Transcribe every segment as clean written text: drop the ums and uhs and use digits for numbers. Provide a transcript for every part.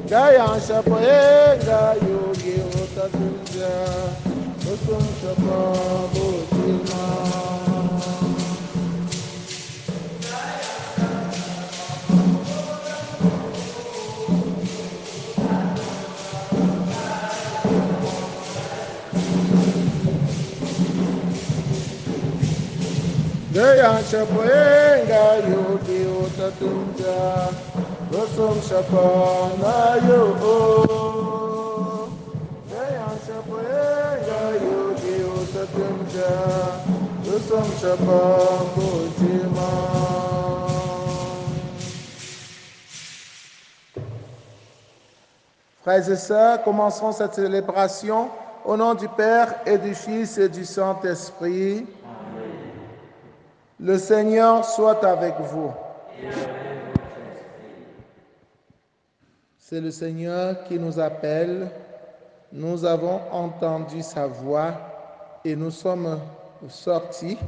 Gaya shapoe gayo ge otatunja osum shapa botima. Gaya shapoe gayo ge otatunja osum shapa nayo. Frères et sœurs, commençons cette célébration au nom du Père et du Fils et du Saint-Esprit. Le Seigneur soit avec vous. C'est le Seigneur qui nous appelle. Nous avons entendu sa voix et nous sommes sortis.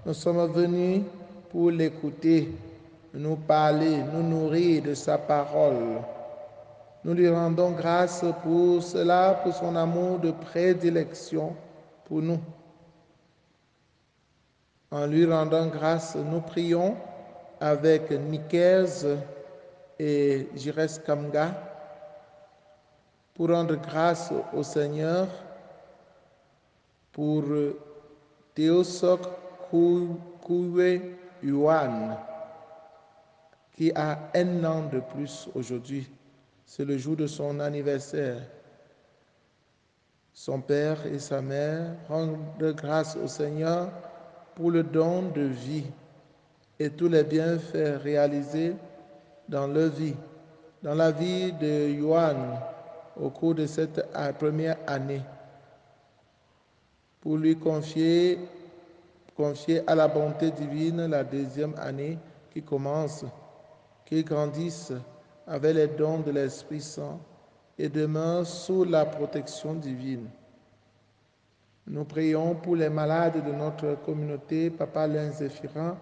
Nous sommes venus pour l'écouter, nous parler, nous nourrir de sa parole. Nous lui rendons grâce pour cela, pour son amour de prédilection pour nous. En lui rendant grâce, nous prions avec Nikez et Jires Kamga pour rendre grâce au Seigneur pour Teosok Kouwe Yuan qui a 1 an de plus aujourd'hui. C'est le jour de son anniversaire. Son père et sa mère rendent grâce au Seigneur pour le don de vie et tous les bienfaits réalisés dans leur vie, dans la vie de Yuan au cours de cette première année, pour lui confier à la bonté divine la 2e année qui commence, qu'il grandisse avec les dons de l'Esprit Saint et demeure sous la protection divine. Nous prions pour les malades de notre communauté, Papa Lenzéphirin,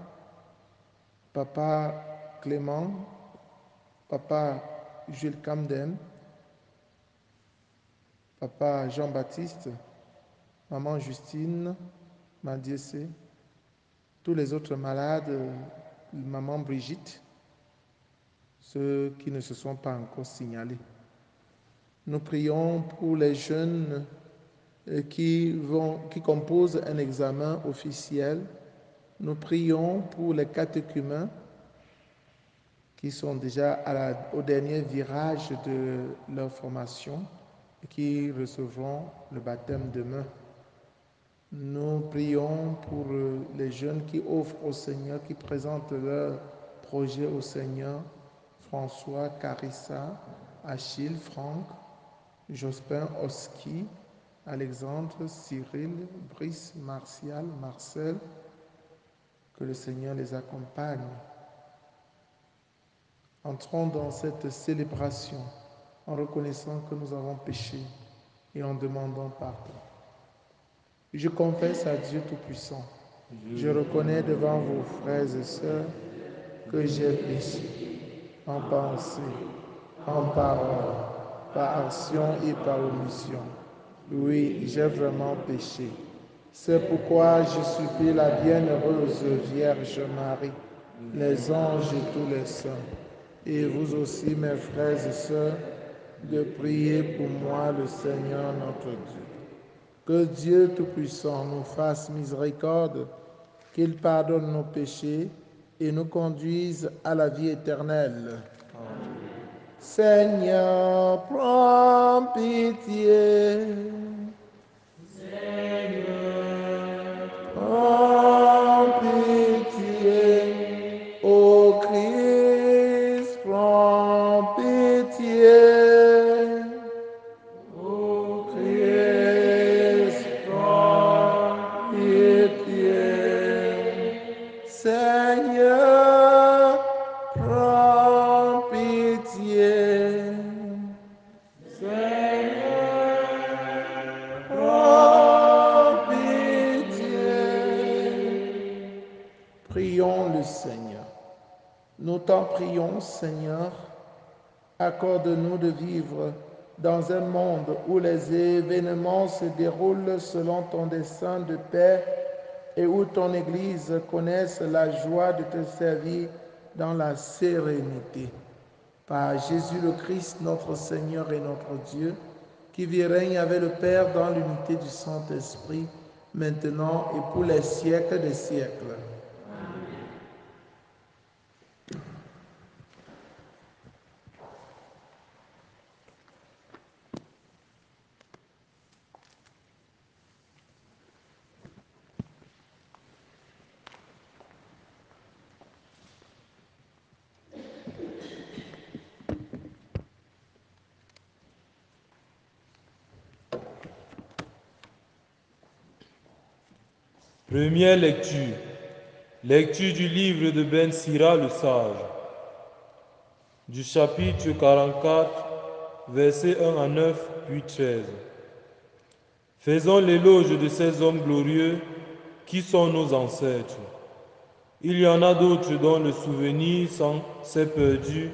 Papa Clément, Papa Jules Camden, Papa Jean-Baptiste, Maman Justine, Madiessé, tous les autres malades, Maman Brigitte, ceux qui ne se sont pas encore signalés. Nous prions pour les jeunes qui composent un examen officiel. Nous prions pour les catéchumènes qui sont déjà au dernier virage de leur formation et qui recevront le baptême demain. Nous prions pour les jeunes qui offrent au Seigneur, qui présentent leur projet au Seigneur. François, Carissa, Achille, Franck, Jospin, Oski, Alexandre, Cyril, Brice, Martial, Marcel. Que le Seigneur les accompagne. Entrons dans cette célébration en reconnaissant que nous avons péché et en demandant pardon. Je confesse à Dieu Tout-Puissant. Je reconnais devant vos frères et sœurs que j'ai péché en pensée, en parole, par action et par omission. Oui, j'ai vraiment péché. C'est pourquoi je supplie la bienheureuse Vierge Marie, les anges et tous les saints, et vous aussi, mes frères et sœurs, de prier pour moi, le Seigneur notre Dieu. Que Dieu Tout-Puissant nous fasse miséricorde, qu'il pardonne nos péchés et nous conduise à la vie éternelle. Amen. Seigneur, prends pitié. Seigneur, prends pitié. Ô Christ, prends pitié. Ô Christ, prends pitié. Seigneur, prends pitié. Seigneur, prends pitié. Prions le Seigneur. Nous t'en prions, Seigneur, accorde-nous de vivre dans un monde où les événements se déroulent selon ton dessein de paix et où ton Église connaisse la joie de te servir dans la sérénité. Par Jésus le Christ, notre Seigneur et notre Dieu, qui vit et règne avec le Père dans l'unité du Saint-Esprit, maintenant et pour les siècles des siècles. Première lecture. Lecture du livre de Ben Sira le sage. Du chapitre 44, versets 1 à 9, puis 13. Faisons l'éloge de ces hommes glorieux qui sont nos ancêtres. Il y en a d'autres dont le souvenir s'est perdu.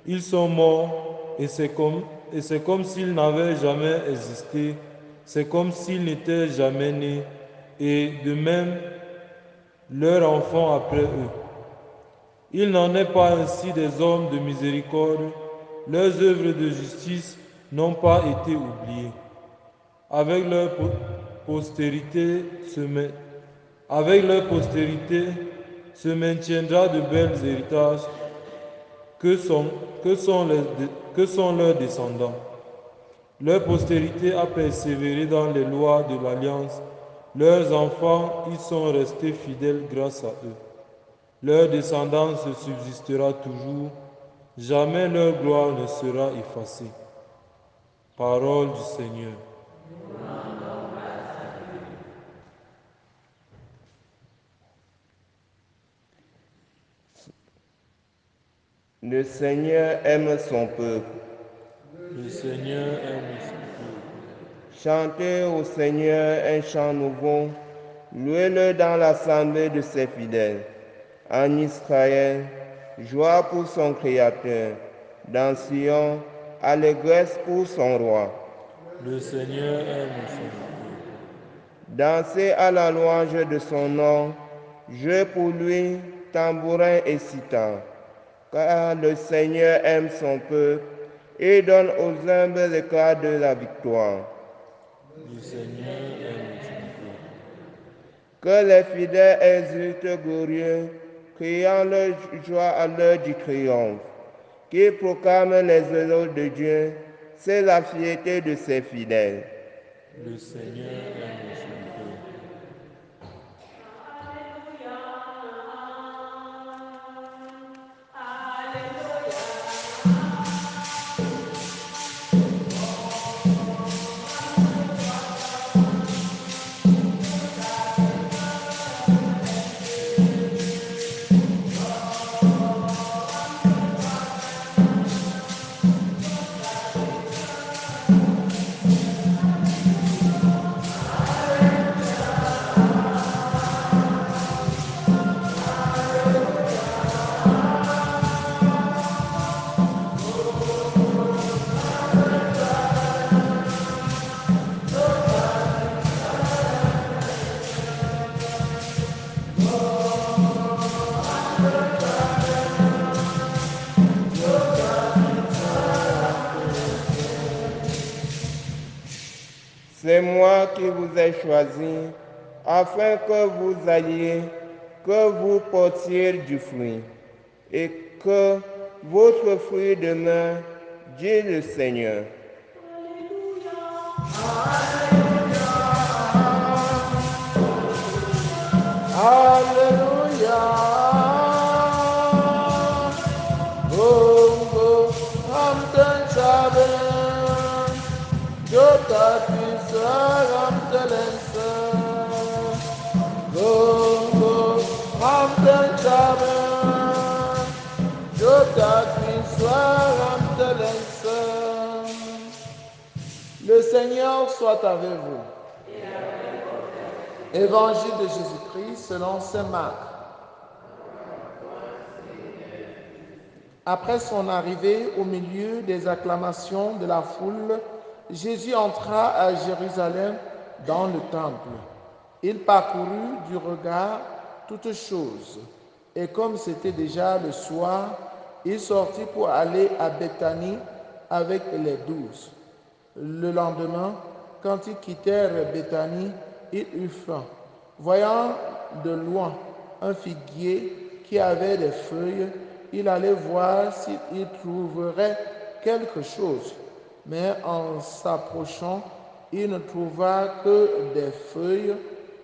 Ils sont morts et c'est comme s'ils n'avaient jamais existé. C'est comme s'ils n'étaient jamais nés. Et de même, leurs enfants après eux. Il n'en est pas ainsi des hommes de miséricorde. Leurs œuvres de justice n'ont pas été oubliées. Avec leur postérité se maintiendra de belles héritages que sont leurs descendants. Leur postérité a persévéré dans les lois de l'Alliance. Leurs enfants y sont restés fidèles grâce à eux. Leur descendance subsistera toujours. Jamais leur gloire ne sera effacée. Parole du Seigneur. Le Seigneur aime son peuple. Le Seigneur aime son peuple. Chantez au Seigneur un chant nouveau. Louez-le dans l'assemblée de ses fidèles. En Israël, joie pour son Créateur. Dans Sion, allégresse pour son roi. Le Seigneur aime son peuple. Dansez à la louange de son nom. Jouez pour lui, tambourin et sitar. Car le Seigneur aime son peuple et donne aux humbles l'éclat de la victoire. Le Seigneur aime son peuple. Que les fidèles exultent glorieux, criant leur joie à l'heure du triomphe. Qu'ils proclament les éloges de Dieu, c'est la fierté de ses fidèles. Le Seigneur aime son peuple. C'est moi qui vous ai choisi, afin que vous alliez, que vous portiez du fruit, et que votre fruit demeure, dit le Seigneur. Alléluia. Bongo, Hamden Shaben, Jota Pisa, Hamdelense. Bongo, Hamden Shaben, Jota Pisa, Hamdelense. Le Seigneur soit avec vous. Évangile de Jésus-Christ selon saint Marc. Après son arrivée au milieu des acclamations de la foule, Jésus entra à Jérusalem dans le temple. Il parcourut du regard toutes choses. Et comme c'était déjà le soir, il sortit pour aller à Béthanie avec les 12. Le lendemain, quand ils quittèrent Béthanie, il eut faim. Voyant de loin un figuier qui avait des feuilles, il allait voir s'il trouverait quelque chose. Mais en s'approchant, il ne trouva que des feuilles,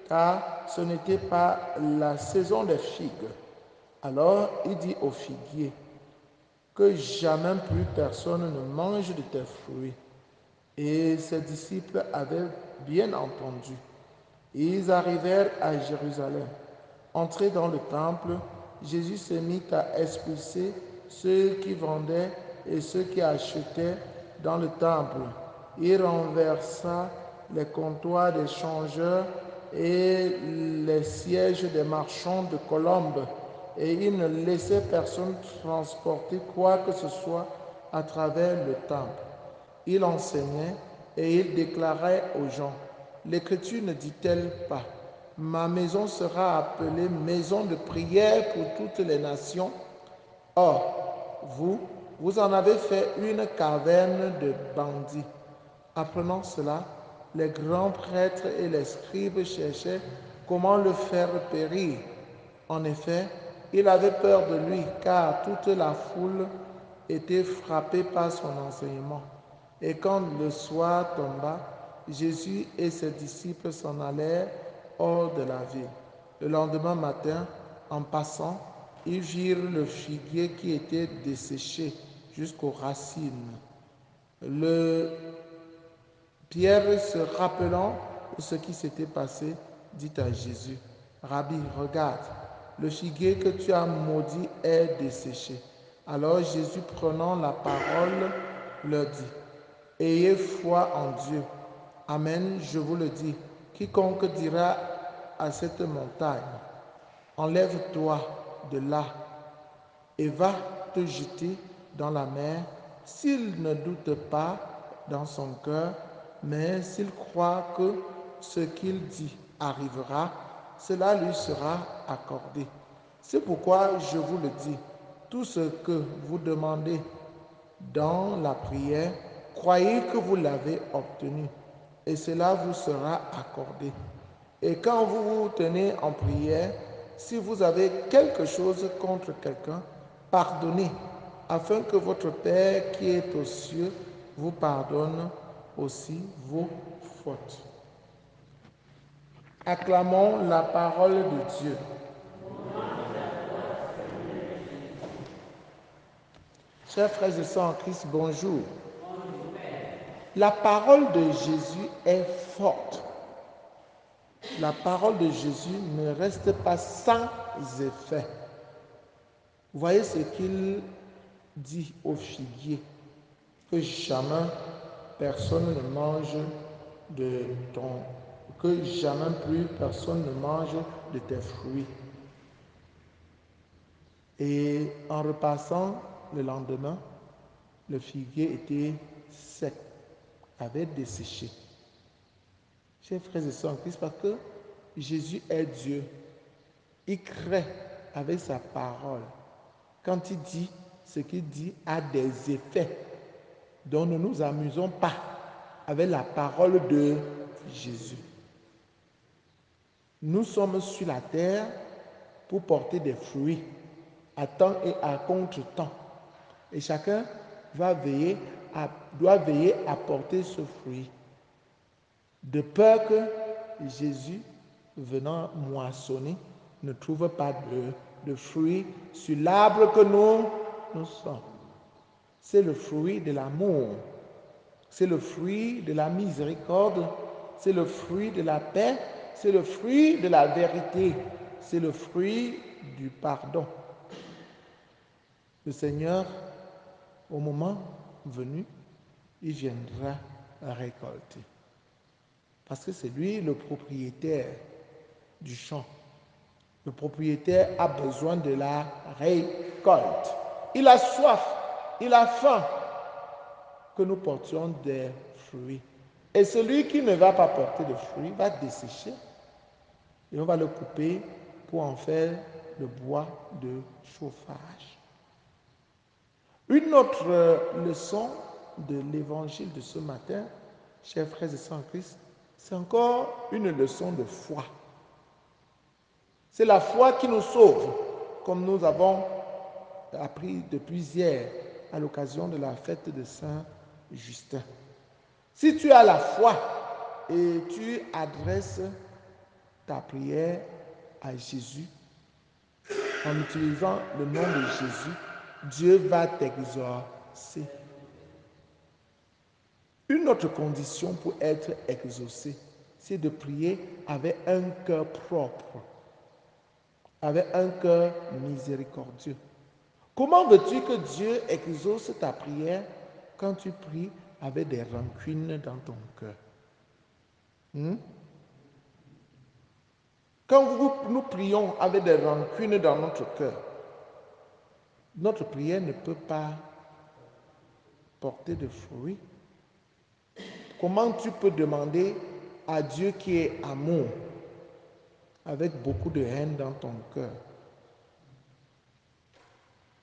car ce n'était pas la saison des figues. Alors il dit au figuier, que jamais plus personne ne mange de tes fruits. Et ses disciples avaient bien entendu. Ils arrivèrent à Jérusalem. Entré dans le temple, Jésus se mit à expulser ceux qui vendaient et ceux qui achetaient dans le temple. Il renversa les comptoirs des changeurs et les sièges des marchands de colombes, et il ne laissait personne transporter quoi que ce soit à travers le temple. Il enseignait et il déclarait aux gens, l'Écriture ne dit-elle pas, ma maison sera appelée maison de prière pour toutes les nations? Or, vous en avez fait une caverne de bandits. Apprenant cela, les grands prêtres et les scribes cherchaient comment le faire périr. En effet, il avait peur de lui, car toute la foule était frappée par son enseignement. Et quand le soir tomba, Jésus et ses disciples s'en allèrent hors de la ville. Le lendemain matin, en passant, ils virent le figuier qui était desséché jusqu'aux racines. Pierre, se rappelant de ce qui s'était passé, dit à Jésus, Rabbi, regarde, le figuier que tu as maudit est desséché. Alors Jésus, prenant la parole, leur dit, ayez foi en Dieu. Amen, je vous le dis, quiconque dira à cette montagne, enlève-toi de là et va te jeter dans la mer, s'il ne doute pas dans son cœur, mais s'il croit que ce qu'il dit arrivera, cela lui sera accordé. C'est pourquoi je vous le dis, tout ce que vous demandez dans la prière, croyez que vous l'avez obtenu, et cela vous sera accordé. Et quand vous vous tenez en prière, si vous avez quelque chose contre quelqu'un, pardonnez, afin que votre Père qui est aux cieux vous pardonne aussi vos fautes. Acclamons la parole de Dieu. Chers frères et sœurs en Christ, bonjour. La parole de Jésus est forte. La parole de Jésus ne reste pas sans effet. Vous voyez ce qu'il dit au figuier, que jamais personne ne mange de ton, que jamais plus personne ne mange de tes fruits. Et en repassant le lendemain, le figuier était sec, avait desséché. Chers frères et sœurs en Christ, parce que Jésus est Dieu, il crée avec sa parole. Quand il dit, ce qu'il dit a des effets. Donc ne nous amusons pas avec la parole de Jésus. Nous sommes sur la terre pour porter des fruits à temps et à contre-temps. Et chacun doit veiller à porter ce fruit. De peur que Jésus, venant moissonner, ne trouve pas de fruits sur l'arbre que nous sommes. C'est le fruit de l'amour, c'est le fruit de la miséricorde, c'est le fruit de la paix, c'est le fruit de la vérité, c'est le fruit du pardon. Le Seigneur, au moment venu, il viendra récolter. Parce que c'est lui le propriétaire du champ. Le propriétaire a besoin de la récolte. il a soif, il a faim, que nous portions des fruits. Et celui qui ne va pas porter de fruits va dessécher et on va le couper pour en faire le bois de chauffage. Une autre leçon de l'évangile de ce matin, chers frères et sœurs en Christ, c'est encore une leçon de foi. C'est la foi qui nous sauve, comme nous avons appris depuis hier à l'occasion de la fête de Saint-Justin. Si tu as la foi et tu adresses ta prière à Jésus, en utilisant le nom de Jésus, Dieu va t'exaucer. Une autre condition pour être exaucé, c'est de prier avec un cœur propre, avec un cœur miséricordieux. Comment veux-tu que Dieu exauce ta prière quand tu pries avec des rancunes dans ton cœur? Quand nous prions avec des rancunes dans notre cœur, notre prière ne peut pas porter de fruits. Comment tu peux demander à Dieu qui est amour avec beaucoup de haine dans ton cœur?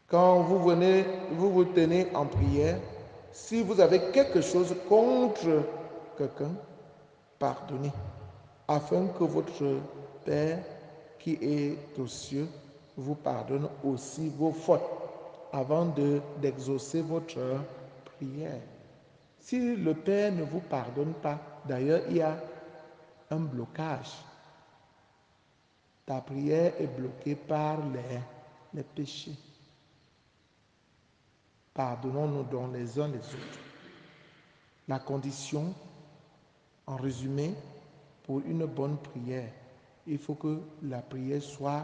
Quand vous vous tenez en prière, si vous avez quelque chose contre quelqu'un, pardonnez, afin que votre Père qui est aux cieux vous pardonne aussi vos fautes avant d'exaucer votre prière. Si le Père ne vous pardonne pas, d'ailleurs, il y a un blocage. Ta prière est bloquée par les péchés. Pardonnons-nous donc les uns les autres. La condition, en résumé, pour une bonne prière, il faut que la prière soit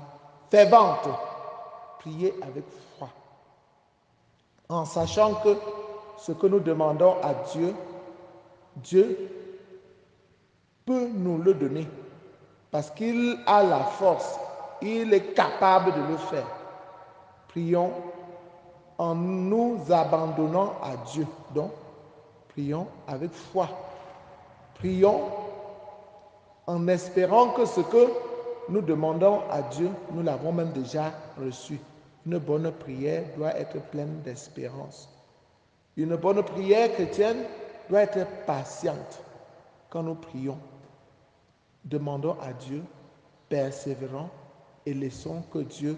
fervente. Prier avec foi. En sachant que ce que nous demandons à Dieu, Dieu peut nous le donner. Parce qu'il a la force, il est capable de le faire. Prions en nous abandonnant à Dieu. Donc, prions avec foi. Prions en espérant que ce que nous demandons à Dieu, nous l'avons même déjà reçu. Une bonne prière doit être pleine d'espérance. Une bonne prière chrétienne doit être patiente quand nous prions. Demandons à Dieu, persévérons et laissons que Dieu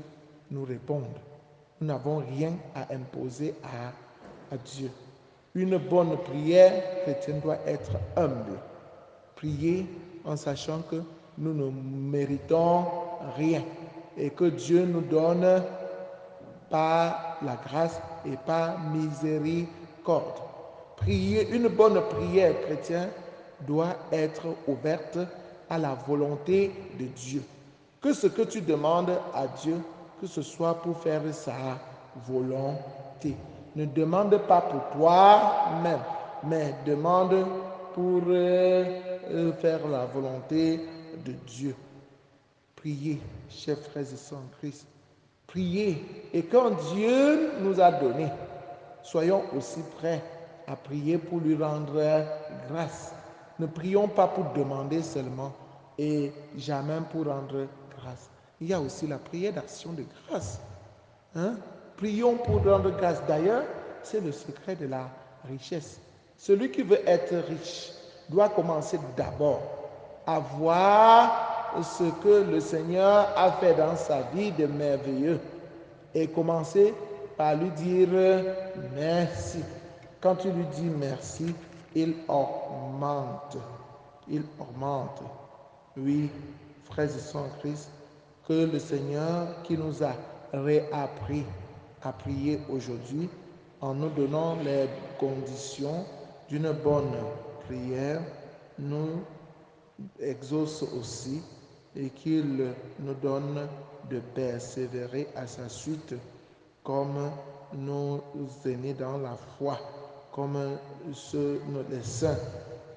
nous réponde. Nous n'avons rien à imposer à Dieu. Une bonne prière chrétienne doit être humble. Prier en sachant que nous ne méritons rien et que Dieu nous donne par la grâce et par miséricorde. Une bonne prière chrétienne doit être ouverte à la volonté de Dieu. Que ce que tu demandes à Dieu, que ce soit pour faire sa volonté. Ne demande pas pour toi-même, mais demande pour faire la volonté de Dieu. Priez, chers frères et sœurs en Christ. Priez. Et quand Dieu nous a donné, soyons aussi prêts à prier pour lui rendre grâce. Ne prions pas pour demander seulement et jamais pour rendre grâce. Il y a aussi la prière d'action de grâce. Prions pour rendre grâce. D'ailleurs, c'est le secret de la richesse. Celui qui veut être riche doit commencer d'abord à voir ce que le Seigneur a fait dans sa vie de merveilleux et commencer par lui dire merci. Quand tu lui dis merci, il augmente. Il augmente. Oui, frères et sœurs en Christ, que le Seigneur qui nous a réappris à prier aujourd'hui en nous donnant les conditions d'une bonne prière, nous exauce aussi et qu'il nous donne de persévérer à sa suite comme nos aînés dans la foi, comme les saints,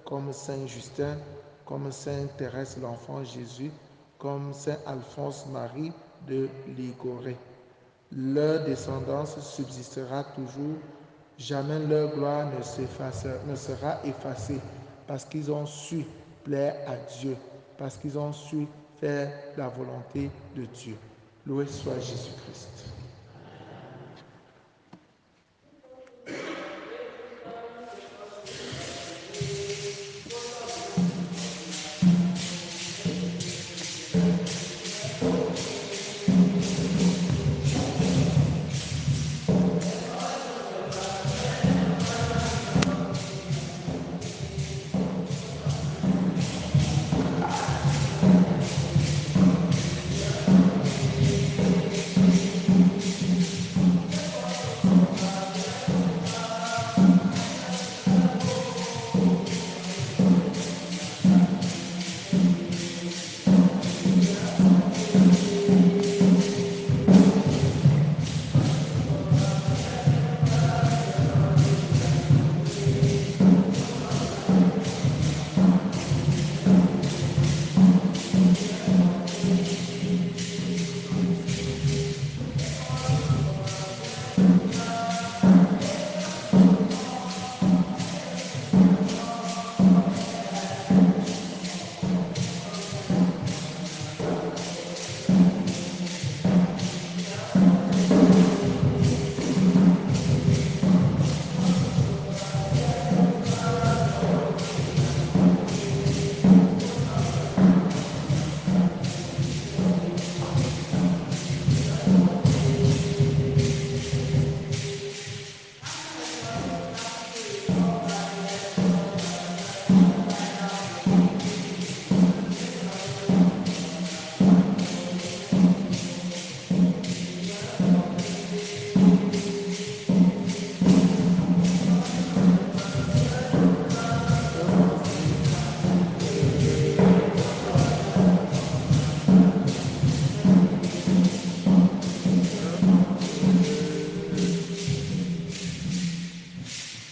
comme Saint Justin, comme Sainte Thérèse l'Enfant Jésus, comme Saint Alphonse Marie de Ligoré. Leur descendance subsistera toujours, jamais leur gloire ne sera effacée, parce qu'ils ont su plaire à Dieu, parce qu'ils ont su faire la volonté de Dieu. Loué soit Jésus-Christ.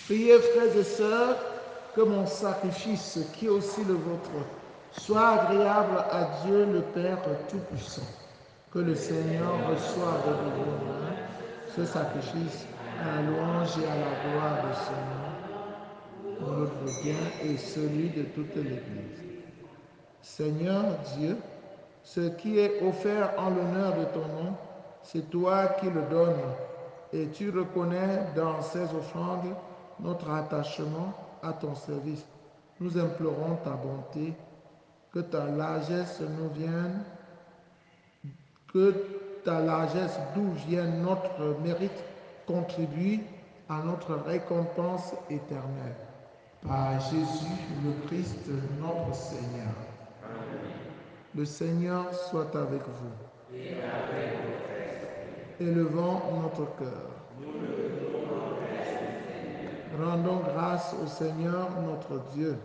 Priez, frères et sœurs, que mon sacrifice, qui est aussi le vôtre, soit agréable à Dieu le Père Tout-Puissant. Que le Seigneur reçoive de vos mains ce sacrifice à la louange et à la gloire de son nom, notre bien et celui de toute l'Église. Seigneur Dieu, ce qui est offert en l'honneur de ton nom, c'est toi qui le donnes, et tu reconnais dans ces offrandes notre attachement à ton service. Nous implorons ta bonté, que ta largesse nous vienne, que ta largesse d'où vient notre mérite contribue à notre récompense éternelle. Par Jésus le Christ, notre Seigneur. Le Seigneur soit avec vous. Élevons notre cœur. Rendons grâce au Seigneur notre Dieu.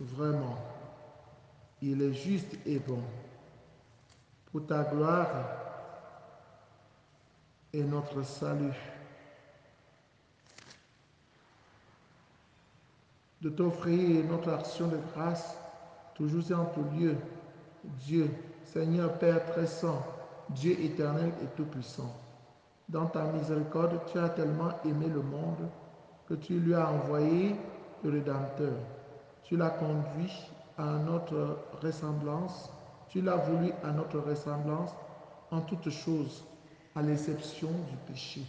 Vraiment, il est juste et bon. Pour ta gloire et notre salut. De t'offrir notre action de grâce, toujours et en tout lieu. Dieu, Seigneur Père très saint, Dieu éternel et tout-puissant. Dans ta miséricorde, tu as tellement aimé le monde que tu lui as envoyé le Rédempteur. Tu l'as conduit à notre ressemblance, tu l'as voulu à notre ressemblance en toutes choses, à l'exception du péché,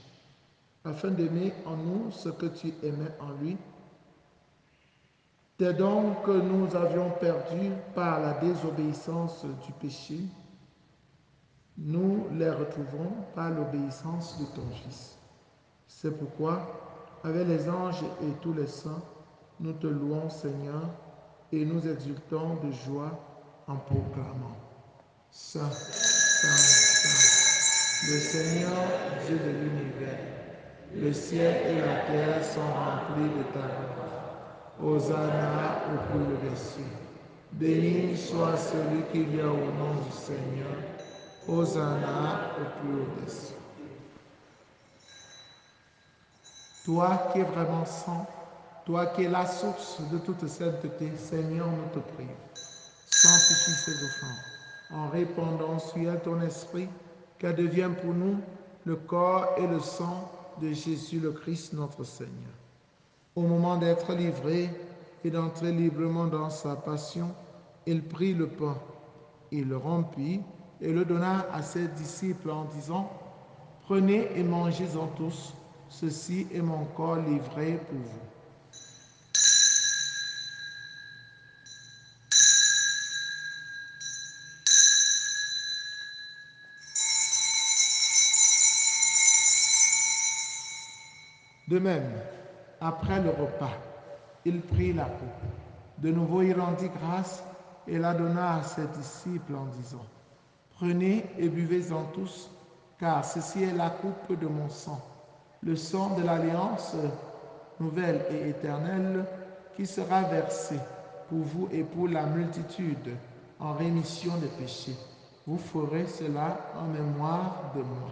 afin d'aimer en nous ce que tu aimais en lui. Tes dons que nous avions perdus par la désobéissance du péché, nous les retrouvons par l'obéissance de ton Fils. C'est pourquoi, avec les anges et tous les saints, nous te louons, Seigneur, et nous exultons de joie en proclamant: Saint, Saint, Saint, le Seigneur, Dieu de l'univers. Le ciel et la terre sont remplis de ta gloire. Hosanna au plus haut des cieux. Béni soit celui qui vient au nom du Seigneur. Hosanna au plus haut des cieux. Toi qui es vraiment saint, Toi qui es la source de toute sainteté, Seigneur, nous te prions. Sanctifie ces offrandes en répandant sur elles ton esprit, qu'elle devienne pour nous le corps et le sang de Jésus le Christ, notre Seigneur. Au moment d'être livré et d'entrer librement dans sa passion, il prit le pain, il le rompit et le donna à ses disciples en disant: Prenez et mangez-en tous, ceci est mon corps livré pour vous. De même, après le repas, il prit la coupe. De nouveau, il rendit grâce et la donna à ses disciples en disant: Prenez et buvez-en tous, car ceci est la coupe de mon sang, le sang de l'alliance nouvelle et éternelle qui sera versé pour vous et pour la multitude en rémission des péchés. Vous ferez cela en mémoire de moi.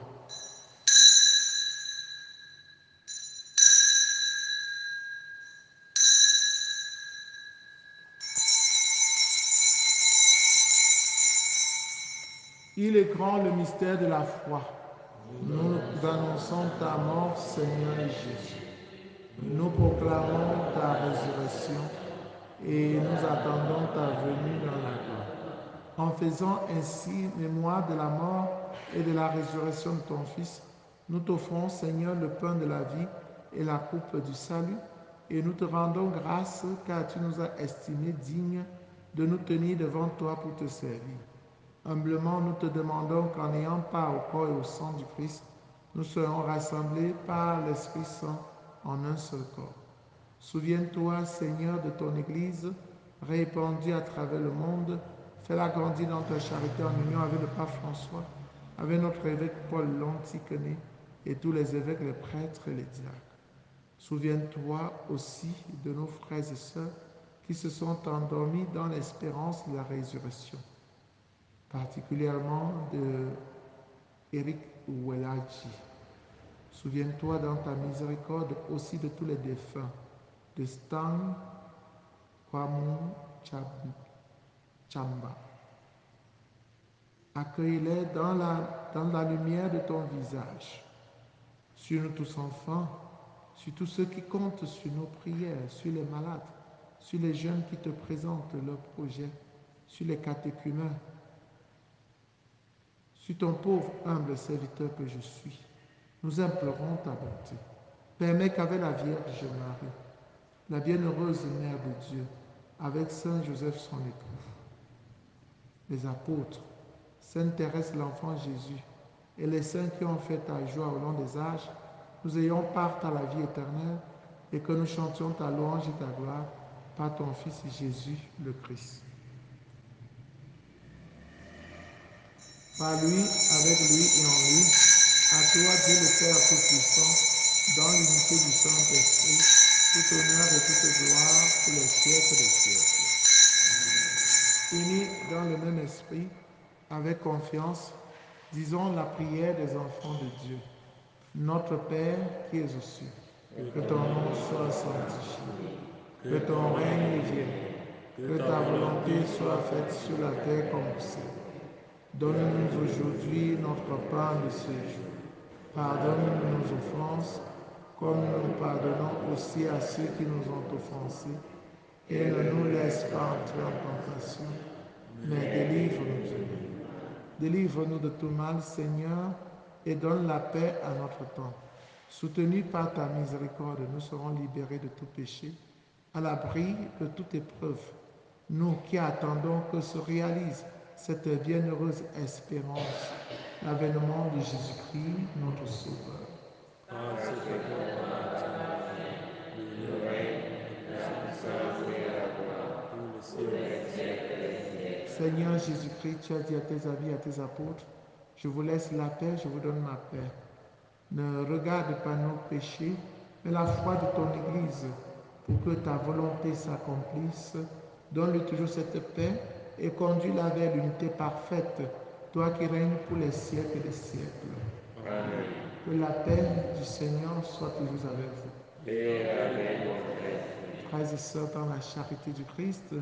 Il est grand le mystère de la foi. Nous annonçons ta mort, Seigneur Jésus. Nous proclamons ta résurrection et nous attendons ta venue dans la gloire. En faisant ainsi mémoire de la mort et de la résurrection de ton Fils, nous t'offrons, Seigneur, le pain de la vie et la coupe du salut, et nous te rendons grâce car tu nous as estimés dignes de nous tenir devant toi pour te servir. Humblement, nous te demandons qu'en ayant part au corps et au sang du Christ, nous serons rassemblés par l'Esprit Saint en un seul corps. Souviens-toi, Seigneur, de ton Église répandue à travers le monde. Fais-la grandir dans ta charité en union avec le pape François, avec notre évêque Paul Lontiquené et tous les évêques, les prêtres et les diacres. Souviens-toi aussi de nos frères et sœurs qui se sont endormis dans l'espérance de la résurrection, particulièrement de Eric Ouelaji. Souviens-toi dans ta miséricorde aussi de tous les défunts, de Stan Kwamu Chamba. Accueille-les dans la lumière de ton visage. Sur nous tous enfants, sur tous ceux qui comptent sur nos prières, sur les malades, sur les jeunes qui te présentent leurs projets, sur les catéchumènes, sur ton pauvre humble serviteur que je suis. Nous implorons ta bonté. Permets qu'avec la Vierge Marie, la bienheureuse Mère de Dieu, avec Saint Joseph son époux, les apôtres, Sainte Thérèse l'enfant Jésus et les saints qui ont fait ta joie au long des âges, nous ayons part à la vie éternelle et que nous chantions ta louange et ta gloire par ton Fils Jésus le Christ. Par lui, avec lui et en lui, à toi Dieu le Père Tout-Puissant, dans l'unité du Saint-Esprit, tout honneur et toute gloire pour les siècles des siècles. Unis dans le même esprit, avec confiance, disons la prière des enfants de Dieu. Notre Père qui es aux cieux, que ton nom soit sanctifié, que ton règne vienne, que ta volonté soit faite sur la terre comme au ciel. Donne-nous aujourd'hui notre pain de ce jour. Pardonne-nous nos offenses, comme nous pardonnons aussi à ceux qui nous ont offensés. Et ne nous laisse pas entrer en tentation, mais délivre-nous du mal. Délivre-nous de tout mal, Seigneur, et donne la paix à notre temps. Soutenus par ta miséricorde, nous serons libérés de tout péché, à l'abri de toute épreuve. Nous qui attendons que se réalise cette bienheureuse espérance, l'avènement de Jésus-Christ, notre Sauveur. Seigneur Jésus-Christ, tu as dit à tes amis, à tes apôtres, je vous laisse la paix, je vous donne ma paix. Ne regarde pas nos péchés, mais la foi de ton Église, pour que ta volonté s'accomplisse. Donne-lui toujours cette paix et conduis-la vers l'unité parfaite, toi qui règnes pour les siècles des siècles. Amen. Que la paix du Seigneur soit toujours avec vous. Et avec votre esprit. frères et sœurs dans la charité du Christ,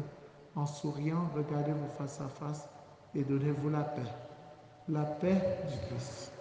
en souriant, regardez-vous face à face et donnez-vous la paix. La paix du Christ.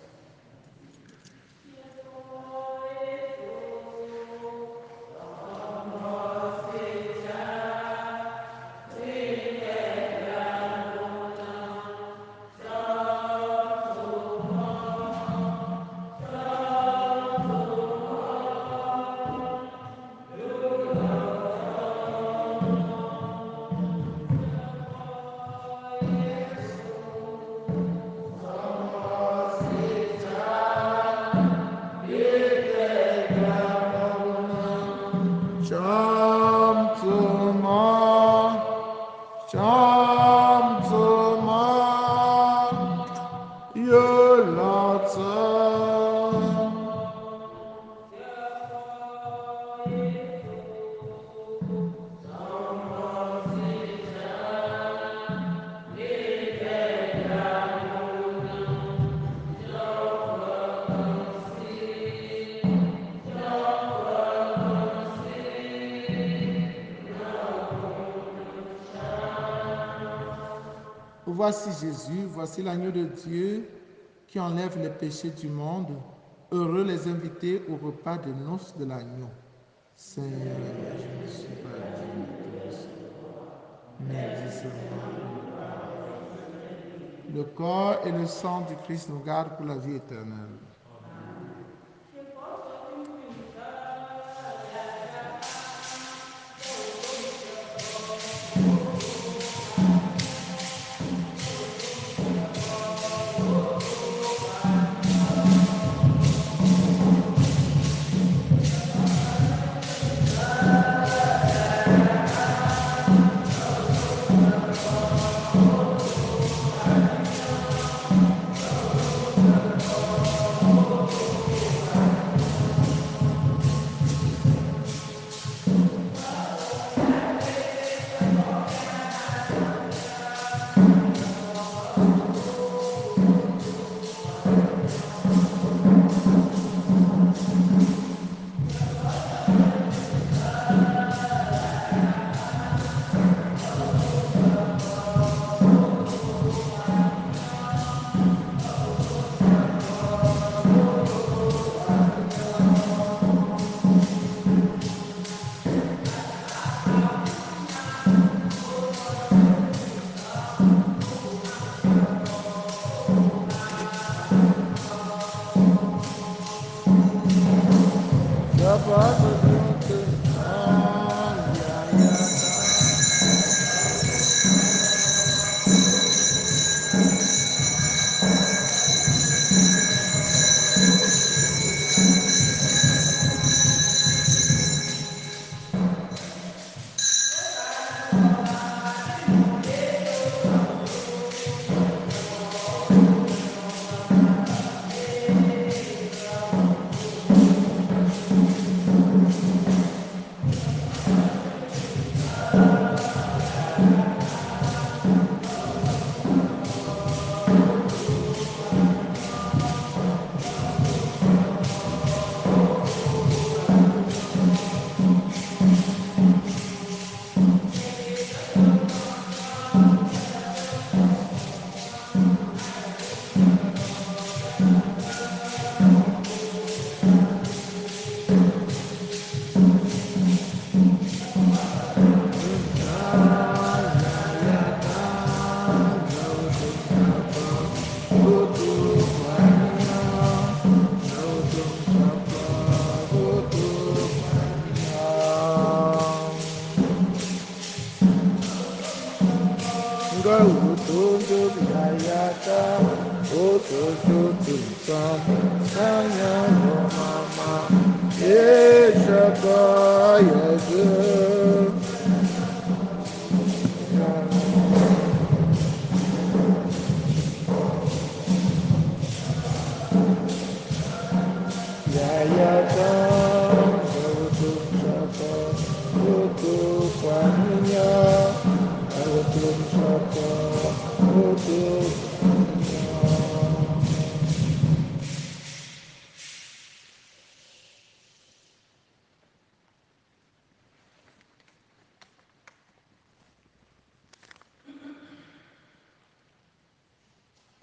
Voici Jésus, voici l'agneau de Dieu qui enlève les péchés du monde. Heureux les invités au repas de noces de l'agneau. Seigneur, je ne suis pas digne de te recevoir, mais dis seulement le corps et le sang du Christ nous gardent pour la vie éternelle.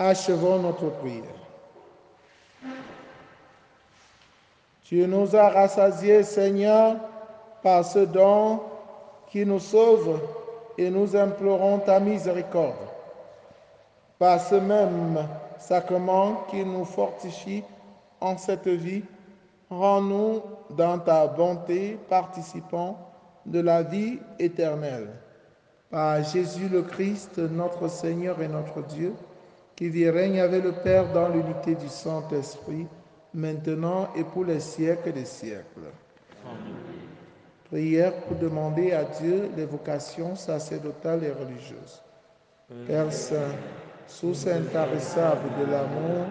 Achevons notre prière. Tu nous as rassasiés, Seigneur, par ce don qui nous sauve et nous implorons ta miséricorde. Par ce même sacrement qui nous fortifie en cette vie, rends-nous dans ta bonté participants de la vie éternelle. Par Jésus le Christ, notre Seigneur et notre Dieu, qui vit et règne avec le Père dans l'unité du Saint-Esprit, maintenant et pour les siècles des siècles. Amen. Prière pour demander à Dieu les vocations sacerdotales et religieuses. Père Saint, source intarissable de l'amour,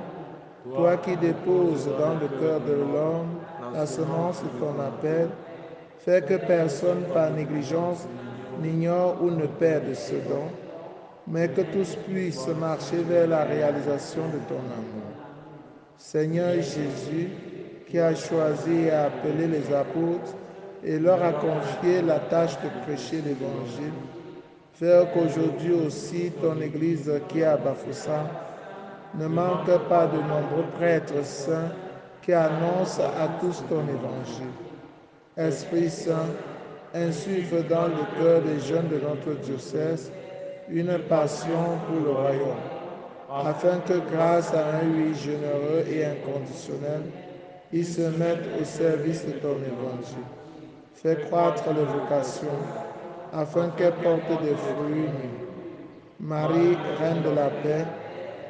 toi qui déposes dans le cœur de l'homme la semence de ton appel, fais que personne par négligence n'ignore ou ne perde ce don, mais que tous puissent marcher vers la réalisation de ton amour. Seigneur Jésus, qui a choisi et appelé les apôtres et leur a confié la tâche de prêcher l'Évangile, fais qu'aujourd'hui aussi ton Église qui est à Bafoussam ne manque pas de nombreux prêtres saints qui annoncent à tous ton Évangile. Esprit Saint, insuffle dans le cœur des jeunes de notre diocèse une passion pour le royaume, afin que grâce à un oui généreux et inconditionnel, ils se mettent au service de ton évangile. Fais croître les vocations, afin qu'elles portent des fruits unis. Marie, Reine de la paix,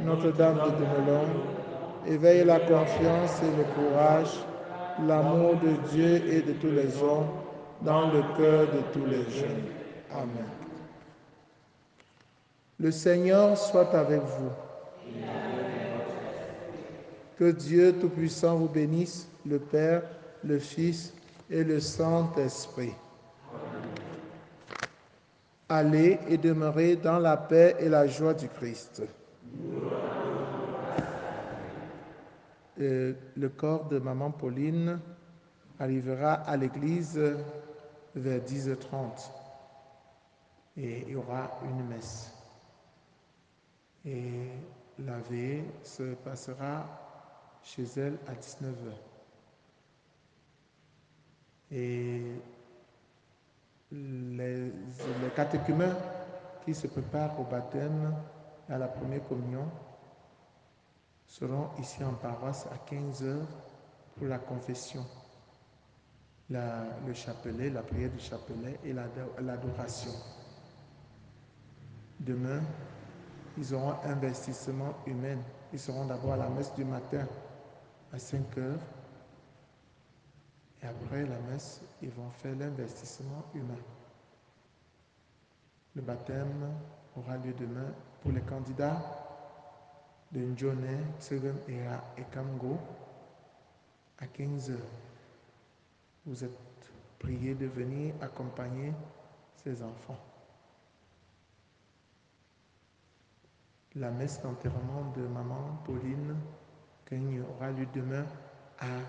Notre-Dame de Dumelon, éveille la confiance et le courage, l'amour de Dieu et de tous les hommes dans le cœur de tous les jeunes. Amen. Le Seigneur soit avec vous. Que Dieu Tout-Puissant vous bénisse, le Père, le Fils et le Saint-Esprit. Allez et demeurez dans la paix et la joie du Christ. Le corps de Maman Pauline arrivera à l'église vers 10h30 et il y aura une messe. Et la veillée se passera chez elle à 19h. Et les catéchumènes qui se préparent au baptême et à la première communion seront ici en paroisse à 15h pour la confession, le chapelet, la prière du chapelet et l'adoration. Demain, ils auront un investissement humain. Ils seront d'abord à la messe du matin à 5h. Et après la messe, ils vont faire l'investissement humain. Le baptême aura lieu demain pour les candidats de Ndjone, Tsegem et Kamgo à 15h. Vous êtes priés de venir accompagner ces enfants. La messe d'enterrement de Maman Pauline Gagne aura lieu demain à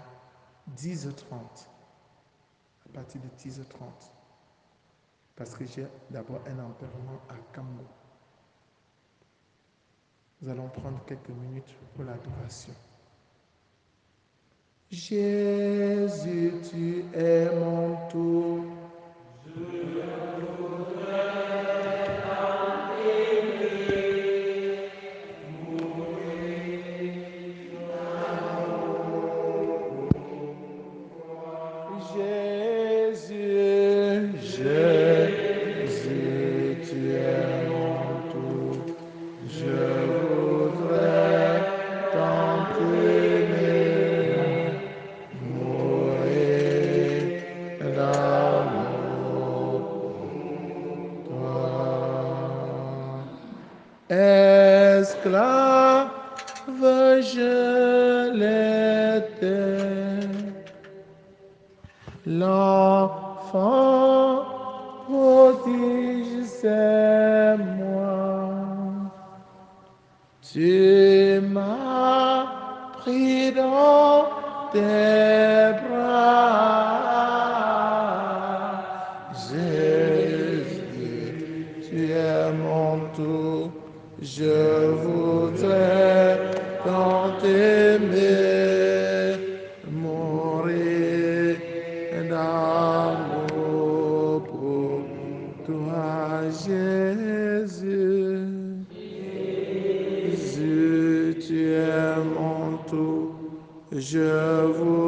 10h30. À partir de 10h30. Parce que j'ai d'abord un enterrement à Kamgo. Nous allons prendre quelques minutes pour l'adoration. Jésus, tu es mon tout. Esclave, je l'étais, l'enfant prodige c'est moi. Tu m'as pris dans tes bras, Jésus, tu es mon tout. Je voudrais tant aimer, mourir d'amour pour toi, Jésus. Jésus, tu es mon tout, je voudrais